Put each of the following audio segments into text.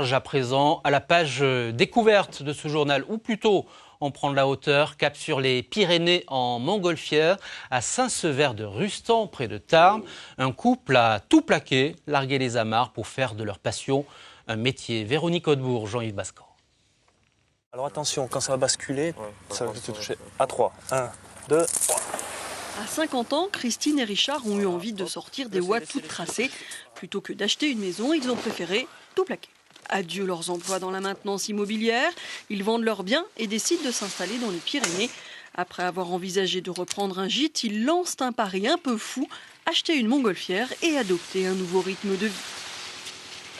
large à présent à la page découverte de ce journal, ou plutôt on prend de la hauteur, cap sur les Pyrénées en montgolfière, à Saint-Sever de Rustan, près de Tarbes. Un couple a tout plaqué, largué les amarres pour faire de leur passion un métier. Véronique Hautebourg, Jean-Yves Bascan. Alors attention, quand ça va basculer, ça va te toucher à 3. 1, 2, 3. À 50 ans, Christine et Richard ont eu envie de sortir des voies toutes tracées. Plutôt que d'acheter une maison, ils ont préféré tout plaquer. Adieu leurs emplois dans la maintenance immobilière. Ils vendent leurs biens et décident de s'installer dans les Pyrénées. Après avoir envisagé de reprendre un gîte, ils lancent un pari un peu fou, acheter une montgolfière et adopter un nouveau rythme de vie.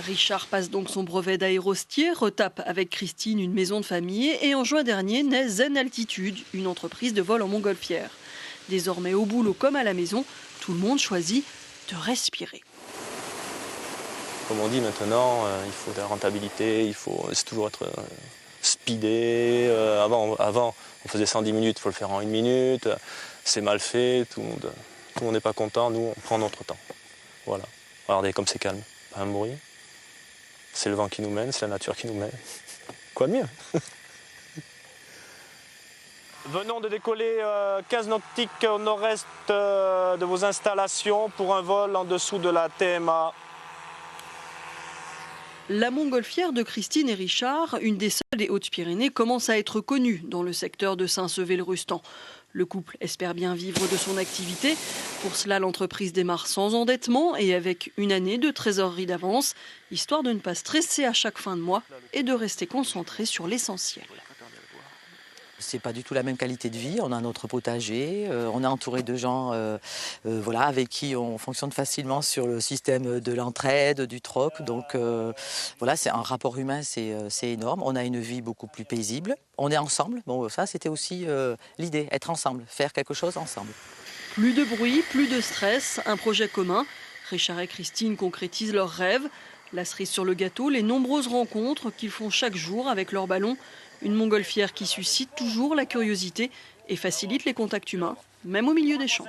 Richard passe donc son brevet d'aérostier, retape avec Christine une maison de famille et en juin dernier naît Zen Altitude, une entreprise de vol en montgolfière. Désormais au boulot comme à la maison, tout le monde choisit de respirer. Comme on dit maintenant, il faut de la rentabilité, c'est toujours être speedé. Avant, on faisait 110 minutes, il faut le faire en 1 minute. C'est mal fait, tout le monde n'est pas content, nous on prend notre temps. Voilà. Regardez comme c'est calme, pas un bruit. C'est le vent qui nous mène, c'est la nature qui nous mène. Quoi de mieux? Venons de décoller 15 nautiques au nord-est de vos installations pour un vol en dessous de la TMA. La montgolfière de Christine et Richard, une des seules des Hautes-Pyrénées, commence à être connue dans le secteur de Saint-Sever-le-Rustan. Le couple espère bien vivre de son activité. Pour cela, l'entreprise démarre sans endettement et avec 1 année de trésorerie d'avance, histoire de ne pas stresser à chaque fin de mois et de rester concentré sur l'essentiel. C'est pas du tout la même qualité de vie. On a notre potager, on est entouré de gens avec qui on fonctionne facilement sur le système de l'entraide, du troc. Donc c'est un rapport humain, c'est énorme. On a une vie beaucoup plus paisible. On est ensemble. Bon, ça c'était aussi l'idée, être ensemble, faire quelque chose ensemble. Plus de bruit, plus de stress, un projet commun. Richard et Christine concrétisent leurs rêves. La cerise sur le gâteau, les nombreuses rencontres qu'ils font chaque jour avec leur ballon. Une montgolfière qui suscite toujours la curiosité et facilite les contacts humains, même au milieu des champs.